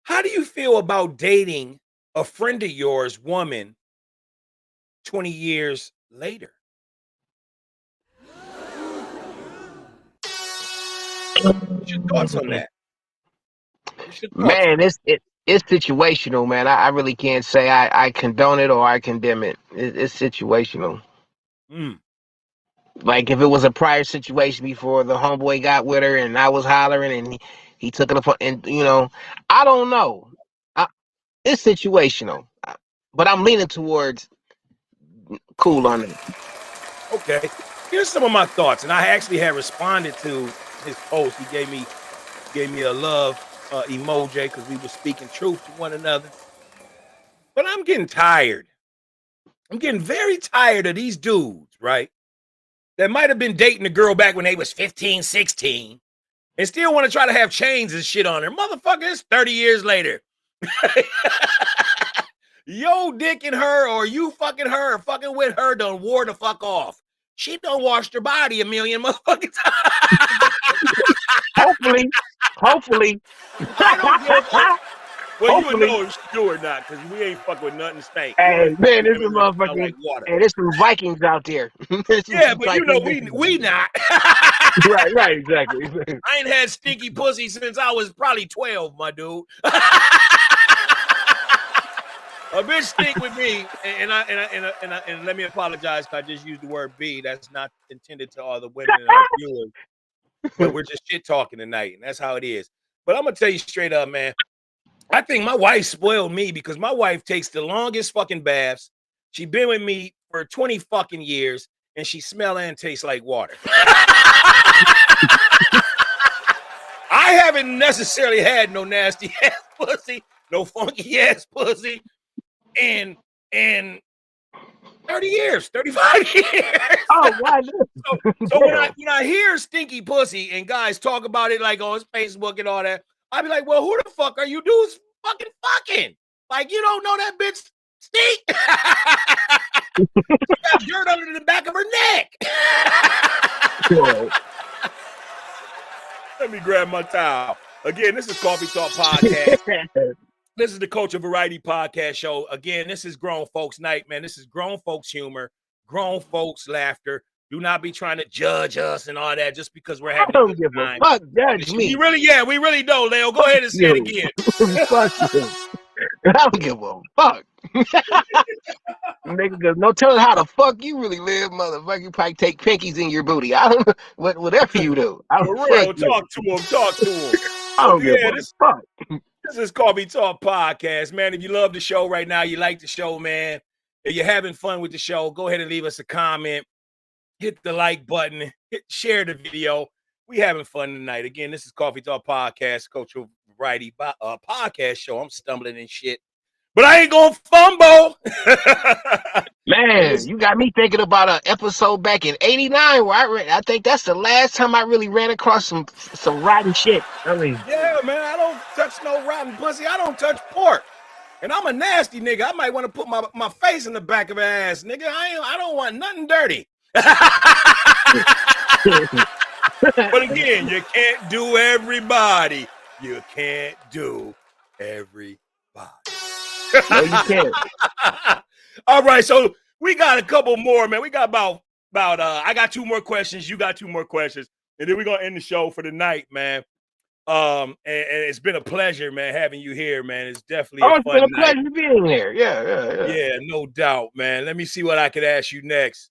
how do you feel about dating a friend of yours woman 20 years later? What's your thoughts on that? What's your thoughts on Man, it's situational, man. I really can't say I condone it or I condemn it. It's situational. that? Mm, Like if it was a prior situation before the homeboy got with her and I was hollering and he took it upon and I don't know. I, it's situational, but I'm leaning towards cool on it. okay. Here's some of my thoughts. And I actually had responded to his post. He gave me a love emoji because we were speaking truth to one another. But I'm getting tired. I'm getting very tired of these dudes, right? That might have been dating a girl back when they was 15, 16, and still want to try to have chains and shit on her. Motherfucker, it's 30 years later. Yo dicking her or you fucking her or fucking with her done wore the fuck off. She done washed her body a million motherfucking times. Hopefully, hopefully, I don't give a fuck. Well, you would hopefully. know if she do or not, because we ain't fucking with nothing stank. We Hey only fuck man, with there's some women that smell like motherfucking water. hey, there's some Vikings out there. There's Yeah, some but Viking we bitches out not. there. Right, exactly. I ain't had stinky pussy since I was probably 12, my dude. A bitch stink with me, and let me apologize because I just used the word "b." That's not intended to all the women in our viewers, but we're just shit talking tonight, and that's how it is. But I'm gonna tell you straight up, man. I think my wife spoiled me because my wife takes the longest fucking baths. She been with me for 20 fucking years, and she smell and tastes like water. I haven't necessarily had no nasty ass pussy, no funky ass pussy, in in 30 years, 35 years. Oh, why so not? so when I Damn. when I hear stinky pussy and guys talk about it like on his Facebook and all that, I be like, well, who the fuck are you dudes fucking? Like, you don't know that bitch stink. She got dirt under the back of her neck. Let me grab my towel. Again, this is Coffee Talk Podcast. This is the Culture Variety Podcast show. Again, this is grown folks night, man. This is grown folks humor, grown folks laughter. Do not be trying to judge us and all that just because we're I having a don't good give a time. fuck. Judge We me. really don't, Leo. Go ahead and say it You. again. Fuck you. I don't give a fuck. Nigga, 'cause no telling how the fuck you really live, motherfucker. You probably take pinkies in your booty. I don't know. Whatever you do. I don't For fuck real, you. talk to him. Talk to him. I So don't give yeah, a this fuck. this is Coffee Talk Podcast, man. If you love the show right now, you like the show, man. If you're having fun with the show, go ahead and leave us a comment. Hit the like button. Share the video. We having fun tonight. Again, this is Coffee Talk Podcast, Cultural variety podcast show. I'm stumbling and shit, but I ain't gonna fumble. And Man, this, you got me thinking about an episode back in '89 where I think that's the last time I really ran across some rotten shit. I mean, yeah, man, I don't touch no rotten pussy. I don't touch pork. And I'm a nasty nigga. I might want to put my face in the back of her ass, nigga. I don't want nothing dirty. But again, you can't do everybody. You can't do everybody. no, you can't. All right, so we got a couple more, man. We got about I got 2 more questions. You got 2 more questions, and then we're gonna end the show for the night, man. And it's been a pleasure, man, having you here, man. It's definitely Oh, a it's been fun a night. pleasure being here. Yeah. Yeah, no doubt, man. Let me see what I could ask you next.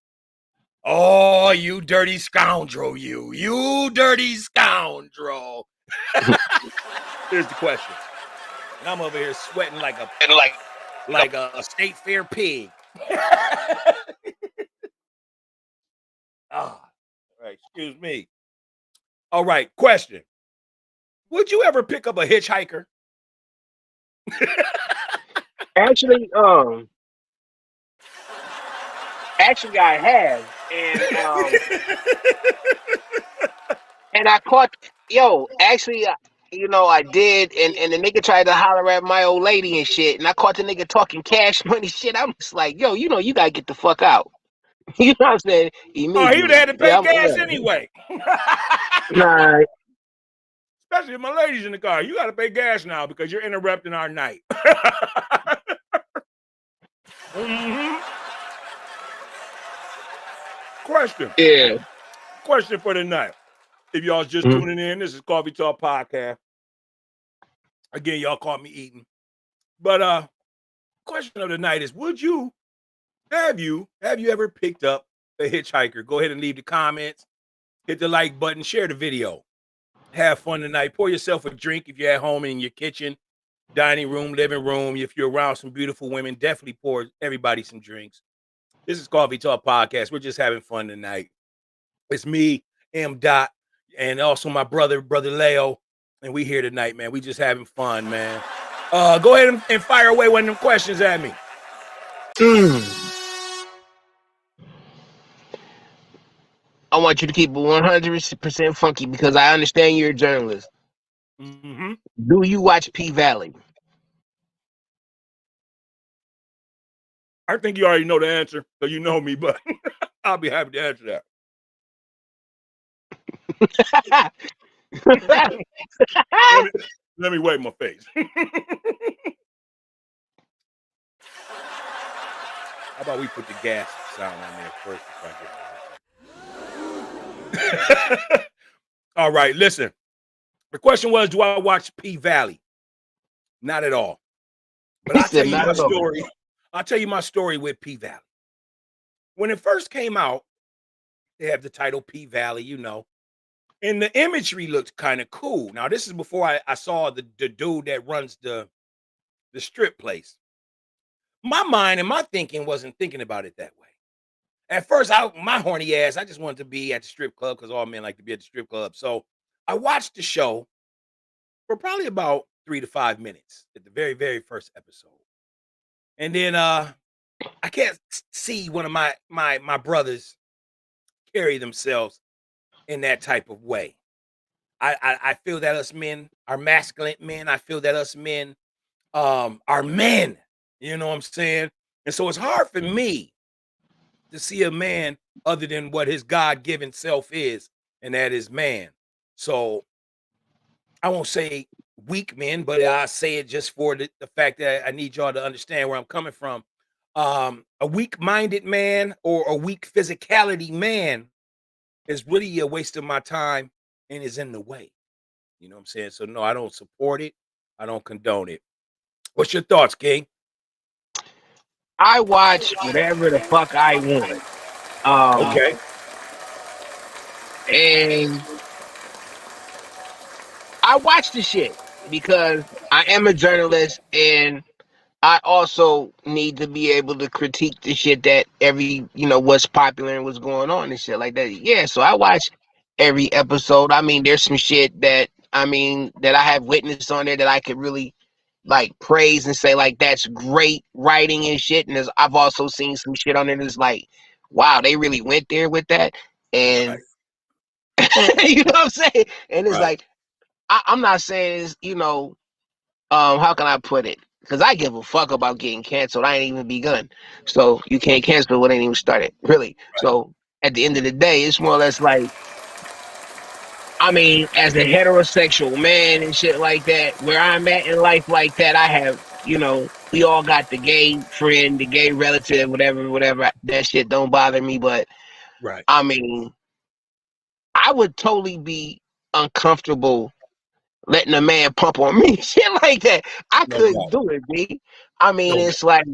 Oh, you dirty scoundrel, you dirty scoundrel. Here's the question. And I'm over here sweating like a state fair pig. Ah, right, excuse me. All right, question. Would you ever pick up a hitchhiker? Actually, I have, and I caught actually. I did, and the nigga tried to holler at my old lady and shit, and I caught the nigga talking cash money shit. I'm just like, yo, you gotta get the fuck out. You know what I'm saying? Oh, he would have had to Immediately. pay Yeah, gas anyway. nah. Especially if my lady's in the car. You got to pay gas now because you're interrupting our night. Mm-hmm. Yeah. Question for the night. If y'all just tuning in, this is Coffee Talk Podcast. Again, y'all caught me eating. But question of the night is: have you ever picked up a hitchhiker? Go ahead and leave the comments, hit the like button, share the video. Have fun tonight. Pour yourself a drink if you're at home in your kitchen, dining room, living room. If you're around some beautiful women, definitely pour everybody some drinks. This is Coffee Talk Podcast. We're just having fun tonight. It's me, M. Dot, and also my brother Leo, and we here tonight, man. We just having fun, man. Go ahead and fire away one of them questions at me. I want you to keep it 100% funky because I understand you're a journalist. Mm-hmm. Do you watch P-Valley? I think you already know the answer, so you know me, but I'll be happy to answer that. let me wipe my face. How about we put the gas sound on there first before I get All right, listen. The question was, do I watch P-Valley? Not at all. But I'll tell you my story. I'll tell you my story with P-Valley. When it first came out, they have the title P-Valley, and the imagery looked kind of cool. Now, this is before I saw the dude that runs the strip place. My mind and my thinking wasn't thinking about it that way. At first, my horny ass, I just wanted to be at the strip club because all men like to be at the strip club. So I watched the show for probably about 3 to 5 minutes at the very, very first episode. And then I can't see one of my brothers carry themselves in that type of way. I feel that us men are masculine men. I feel that us men are men. You know what I'm saying? And so it's hard for me to see a man other than what his God-given self is, and that is man. So I won't say weak men, but I say it just for the fact that I need y'all to understand where I'm coming from. A weak-minded man or a weak physicality man is really a waste of my time and is in the way. You know what I'm saying? So no, I don't support it. I don't condone it. What's your thoughts, King? I watch whatever the fuck I want. Okay. And I watch the shit because I am a journalist and I also need to be able to critique the shit that what's popular and what's going on and shit like that. Yeah, so I watch every episode. I mean, there's some shit that I mean, that I have witnessed on there that I could really like praise and say like that's great writing and shit. And I've also seen some shit on there that's like, wow, they really went there with that. And Right. you know what I'm saying? And it's Right. like I'm not saying it's, how can I put it? Because I give a fuck about getting canceled. I ain't even begun. So you can't cancel what ain't even started, really. Right. So at the end of the day, it's more or less like, I mean, as a heterosexual man and shit like that, where I'm at in life like that, I have, we all got the gay friend, the gay relative, whatever, whatever. That shit don't bother me. But Right. I mean, I would totally be uncomfortable letting a man pump on me, shit like that. I No couldn't doubt. do it, B. I mean, No it's like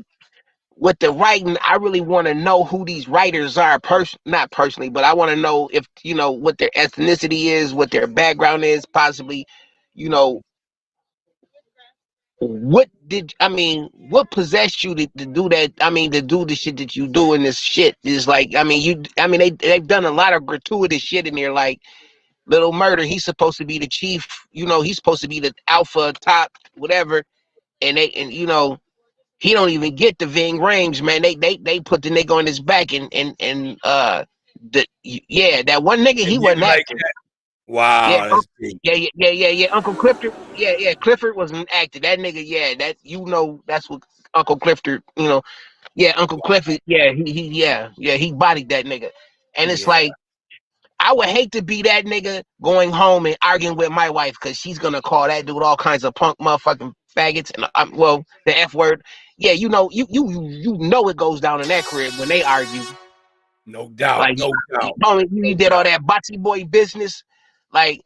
with the writing, I really want to know who these writers are, not personally, but I want to know if what their ethnicity is, what their background is, possibly, you know, what possessed you to do that? I mean, to do the shit that you do in this shit is like, they've done a lot of gratuitous shit in there, like Little Murder. He's supposed to be the chief, he's supposed to be the alpha top, whatever, and he don't even get the Ving range, man. They put the nigga on his back that one nigga, And he didn't wasn't like acting. that. Yeah, Wow, that's deep. yeah. Uncle Clifford, yeah. Clifford wasn't acting. That nigga, yeah, that's what Uncle Clifford, yeah, Uncle Wow. Clifford, yeah, he bodied that nigga, and it's Yeah. like I would hate to be that nigga going home and arguing with my wife because she's gonna call that dude all kinds of punk motherfucking faggots and the F word. Yeah, it goes down in that crib when they argue. No doubt. Like No you doubt. told me you No did all doubt. that botsy boy business. Like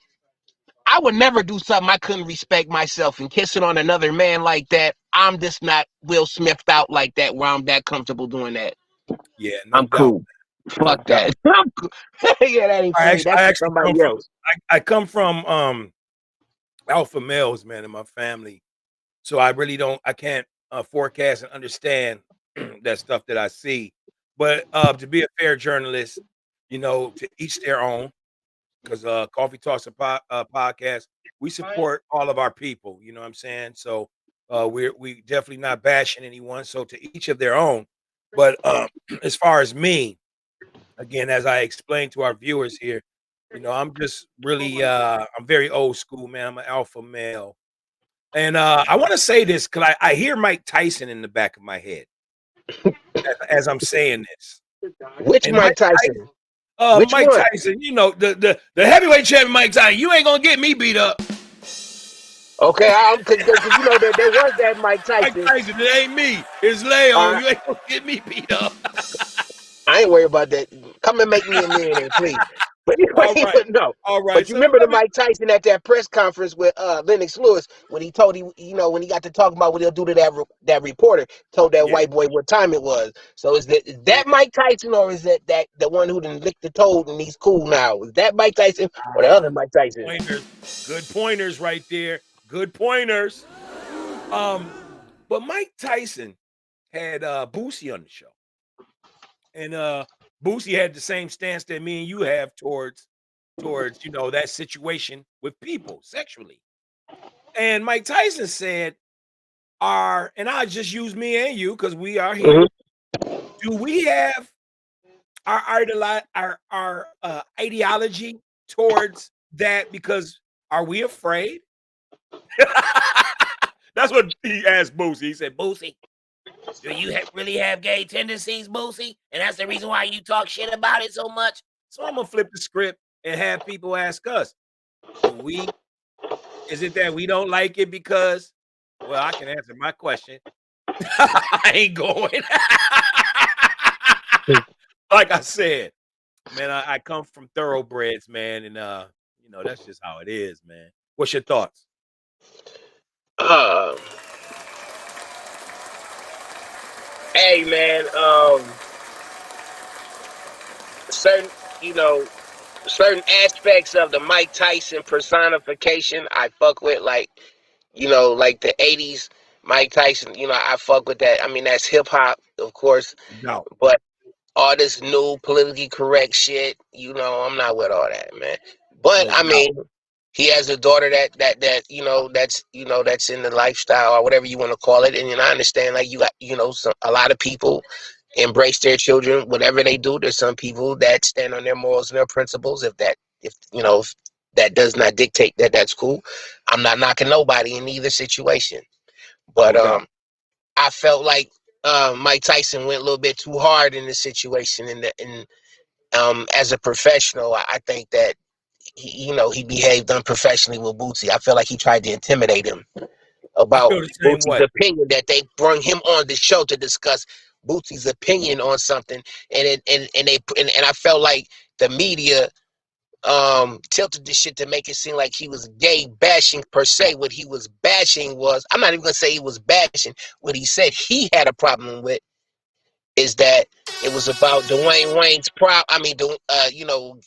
I would never do something I couldn't respect myself and kissing on another man like that. I'm just not Will Smithed out like that where I'm that comfortable doing that. Yeah, no I'm doubt. cool. No Fuck doubt. that. I'm cool. Yeah, that ain't for me. I That's for actually come somebody from else. I come from alpha males, man, in my family. So I can't forecast and understand that stuff that I see. But to be a fair journalist, to each their own, because Coffee Talks a podcast, we support all of our people. You know what I'm saying? So we definitely not bashing anyone. So to each of their own. But as far as me, again, as I explained to our viewers here, I'm just really I'm very old school, man. I'm an alpha male. And I want to say this because I hear Mike Tyson in the back of my head as I'm saying this. Which And Mike Tyson? Which Mike one? Tyson, the heavyweight champion Mike Tyson, you ain't gonna get me beat up. Okay, because there was that Mike Mike Tyson. Tyson, it ain't me. It's Leo. Uh, You ain't gonna get me beat up. I ain't worried about that. Come and make me a millionaire, please. But All right. but no. All right. But you So remember the let me Mike Tyson at that press conference with Lennox Lewis when he told when he got to talk about what he'll do to that reporter, told that yeah, white boy what time it was. So is yeah. that Mike Tyson or is that the one who done licked the toad and he's cool now? Is that Mike Tyson or the Ah, other Mike Tyson? pointers. Good pointers right there. Good pointers. Um, but Mike Tyson had Boosie on the show. And Boosie had the same stance that me and you have towards that situation with people sexually. And Mike Tyson said, and I just use me and you because we are Hmm. here. Do we have our ideology towards that? Because are we afraid? That's what he asked Boosie. He said, Boosie, do you really have gay tendencies, Boosie? And that's the reason why you talk shit about it so much. So I'm gonna flip the script and have people ask us, do we? Is it that we don't like it because? Well, I can answer my question. I ain't going. Like I said, man, I come from thoroughbreds, man, and that's just how it is, man. What's your thoughts? Uh, hey man, certain you know certain aspects of the Mike Tyson personification I fuck with, like the '80s Mike Tyson. I fuck with that. I mean, that's hip hop, of course, No, but all this new politically correct shit, I'm not with all that, man. But no I doubt. mean, he has a daughter that that's in the lifestyle or whatever you want to call it. And I understand, like, you got, a lot of people embrace their children, whatever they do. There's some people that stand on their morals and their principles. If that does not dictate that, that's cool. I'm not knocking nobody in either situation, but No doubt. I felt like Mike Tyson went a little bit too hard in this situation, and as a professional, I think that he behaved unprofessionally with Bootsy. I feel like he tried to intimidate him I about feel the same Bootsy's way. opinion, that they brought him on the show to discuss Bootsy's opinion on something, and I felt like the media tilted this shit to make it seem like he was gay bashing per se. What he was bashing was, I'm not even gonna say he was bashing. What he said he had a problem with is that it was about Dwayne Wayne's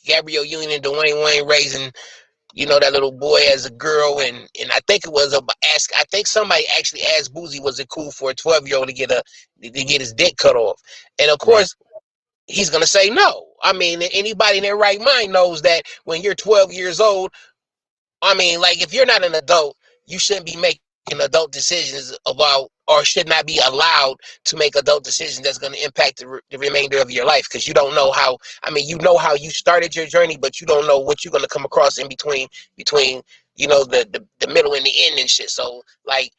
Gabrielle Union and Dwayne Wayne raising, that little boy as a girl, and I think it was I think somebody actually asked Boozy, was it cool for a 12-year-old to get his dick cut off? And of Right. course, he's gonna say no. I mean, anybody in their right mind knows that when you're 12 years old, I mean, like, if you're not an adult, you shouldn't be making adult decisions about, or should not be allowed to make adult decisions that's going to impact the remainder of your life, because you don't know how. I mean, you know how you started your journey, but you don't know what you're going to come across in between the middle and the end and shit. So, like,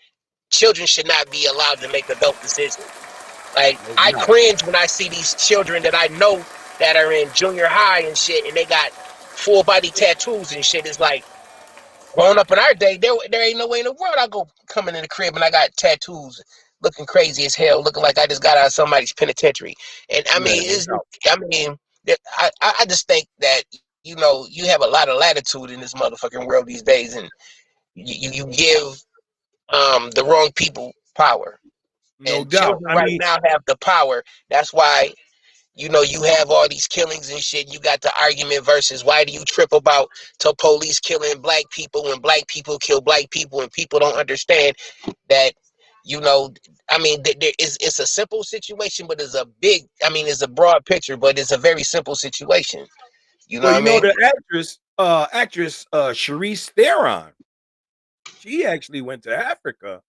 children should not be allowed to make adult decisions. Like, No I doubt. cringe when I see these children that I know that are in junior high and shit, and they got full body tattoos and shit. It's like, growing up in our day, there ain't no way in the world I go coming in the crib and I got tattoos, looking crazy as hell, looking like I just got out of somebody's penitentiary. And I Man, mean, no doubt. I just think that you have a lot of latitude in this motherfucking world these days, and you give the wrong people power, No and doubt. children I right mean, now have the power. That's why you have all these killings and shit. You got the argument versus, why do you trip about to police killing black people when black people kill black people, and people don't understand that, you know, I mean, it's a simple situation, but it's a broad picture, but it's a very simple situation. You know well, what I mean? the actress Charisse Theron, she actually went to Africa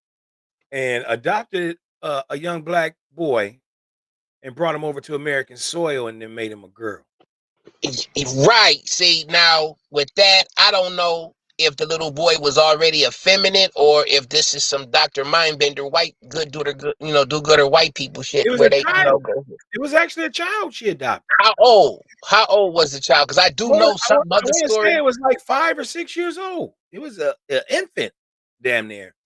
and adopted a young black boy and brought him over to American soil and then made him a girl. Right. See, now with that, I don't know if the little boy was already effeminate, or if this is some Dr. Mindbender white good do good, do gooder white people It shit was where a they, child. go. It was actually a child she adopted. How old? How old was the child? Because I do know some I other want to say story. it was like 5 or 6 years old. It was a infant, damn near.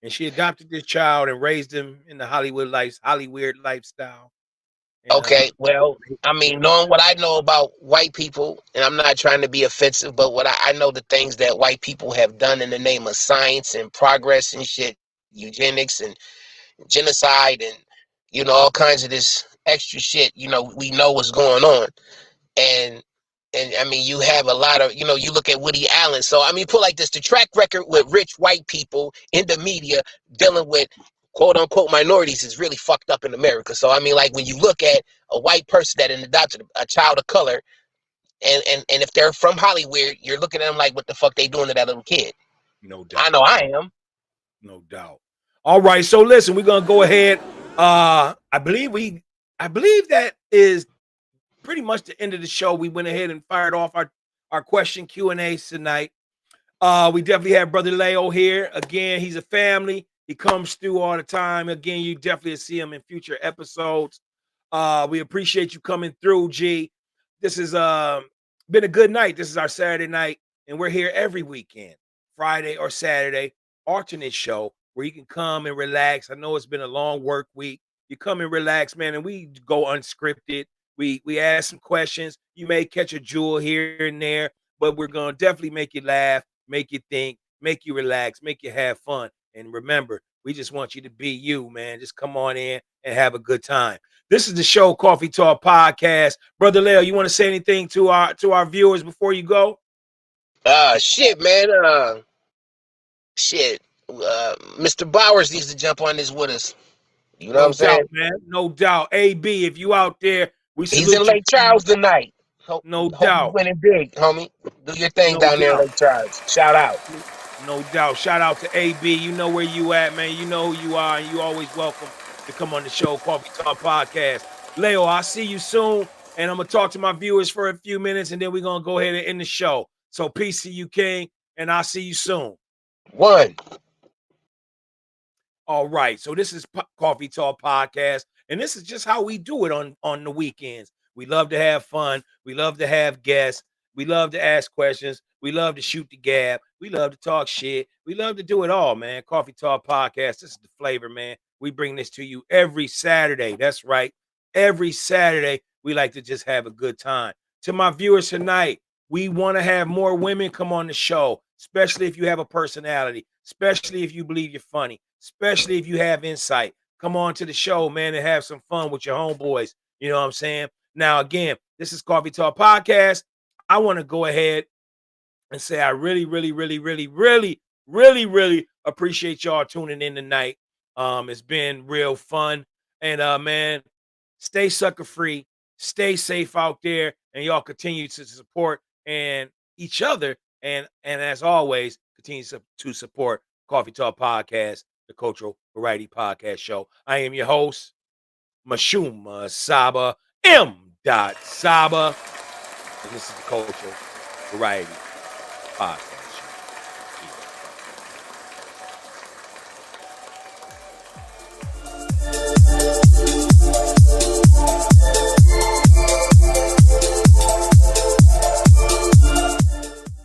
And she adopted this child and raised him in the Hollywood lifestyle. And Okay, well, I mean, knowing what I know about white people, and I'm not trying to be offensive, but what I know, the things that white people have done in the name of science and progress and shit, eugenics and genocide, and all kinds of this extra shit. We know what's going on, and I mean, you have a lot of, you look at Woody Allen. So I mean, put like this: the track record with rich white people in the media dealing with quote unquote minorities is really fucked up in America. So I mean, like, when you look at a white person that adopted a child of color, and if they're from Hollywood, you're looking at them like, what the fuck they doing to that little kid? no I doubt. know I am. No doubt. All right. So listen, we're gonna go ahead. I believe that is pretty much the end of the show. We went ahead and fired off our question Q&A tonight. We definitely have Brother Leo here. Again, he's a family. He comes through all the time. Again, you definitely see him in future episodes. We appreciate you coming through, G. This has been a good night. This is our Saturday night, and we're here every weekend, Friday or Saturday, alternate show where you can come and relax. I know it's been a long work week. You come and relax, man, and we go unscripted. We ask some questions. You may catch a jewel here and there, but we're gonna definitely make you laugh, make you think, make you relax, make you have fun. And remember, we just want you to be you, man. Just come on in and have a good time. This is the show, Coffee Talk Podcast. Brother Leo, you want to say anything to our viewers before you go? Shit, man. Shit. Mr. Bowers needs to jump on this with us. You know what No I'm saying? doubt, man. No doubt. AB, if you out there, we He's in salute you, Lake King. Charles tonight. No Hope you doubt. winning big, homie. Do your thing No down there in doubt. Lake Charles. Shout out. No doubt. Shout out to AB. You know where you at, man. You know who you are, and you always welcome to come on the show, Coffee Talk Podcast. Leo, I'll see you soon, and I'm gonna talk to my viewers for a few minutes, and then we're gonna go ahead and end the show. So peace to you, King, and I'll see you soon. One. All right. So this is Coffee Talk Podcast, and this is just how we do it on the weekends. We love to have fun. We love to have guests. We love to ask questions. We love to shoot the gab. We love to talk shit. We love to do it all, man. Coffee Talk Podcast. This is the flavor, man. We bring this to you every Saturday. That's right. Every Saturday, we like to just have a good time. To my viewers tonight, we want to have more women come on the show, especially if you have a personality, especially if you believe you're funny, especially if you have insight. Come on to the show, man, and have some fun with your homeboys. You know what I'm saying? Now, again, this is Coffee Talk Podcast. I want to go ahead and say I really, really, really, really, really, really, really appreciate y'all tuning in tonight. It's been real fun. And man, stay sucker free, stay safe out there, and y'all continue to support and each other. And as always, continue to support Coffee Talk Podcast, the Cultural Variety Podcast Show. I am your host, MISHUMA Saba M. Saba. And this is the Cultural Variety Podcast.